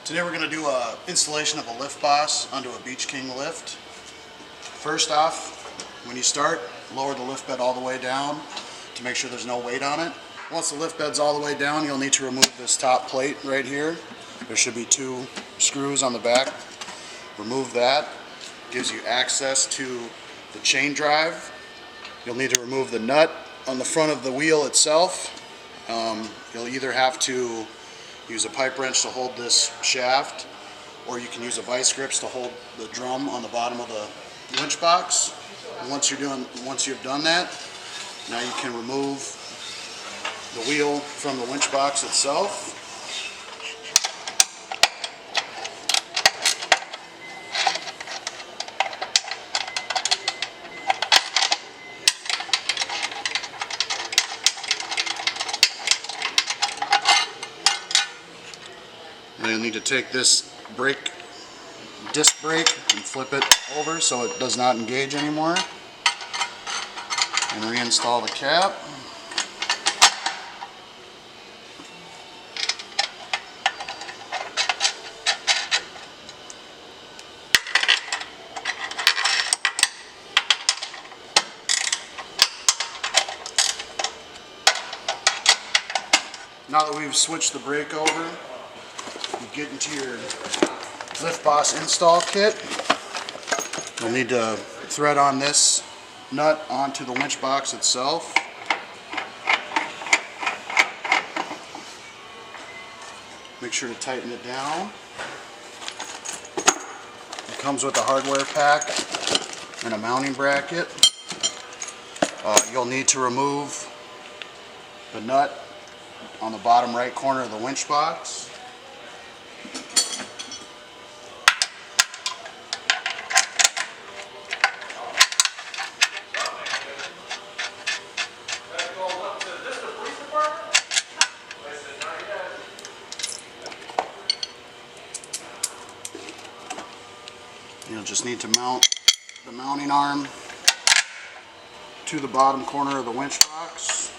Today we're going to do an installation of a lift boss onto a Beach King lift. First off, when you start, lower the lift bed all the way down to make sure there's no weight on it. Once the lift bed's all the way down, you'll need to remove this top plate right here. There should be 2 screws on the back. Remove that. Gives you access to the chain drive. You'll need to remove the nut on the front of the wheel itself. You'll either have to use a pipe wrench to hold this shaft, or you can use a vice grips to hold the drum on the bottom of the winch box. And once you've done that, now you can remove the wheel from the winch box itself. Now you'll need to take this disc brake and flip it over so it does not engage anymore, and reinstall the cap. Now that we've switched the brake over, you get into your lift boss install kit. You'll need to thread on this nut onto the winch box itself. Make sure to tighten it down. It comes with a hardware pack and a mounting bracket. You'll need to remove the nut on the bottom right corner of the winch box. You'll just need to mount the mounting arm to the bottom corner of the winch box.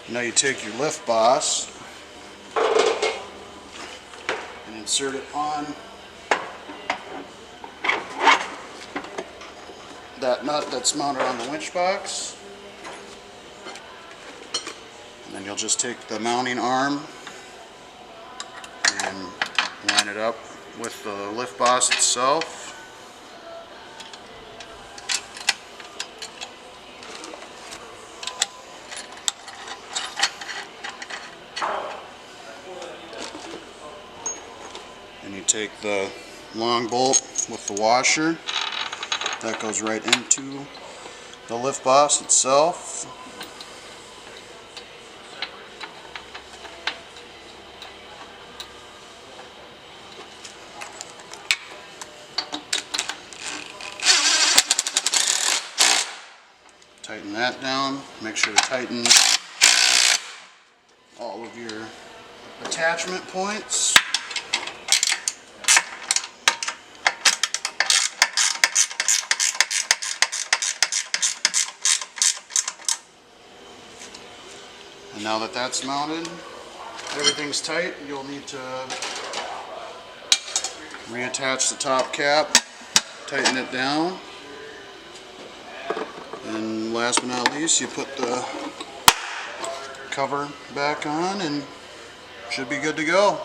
Now you take your lift boss and insert it on that nut that's mounted on the winch box. And then you'll just take the mounting arm and line it up with the lift boss itself. And you take the long bolt with the washer. That goes right into the lift boss itself. Tighten that down. Make sure to tighten all of your attachment points. And now that that's mounted, everything's tight, you'll need to reattach the top cap, tighten it down, and last but not least, you put the cover back on and should be good to go.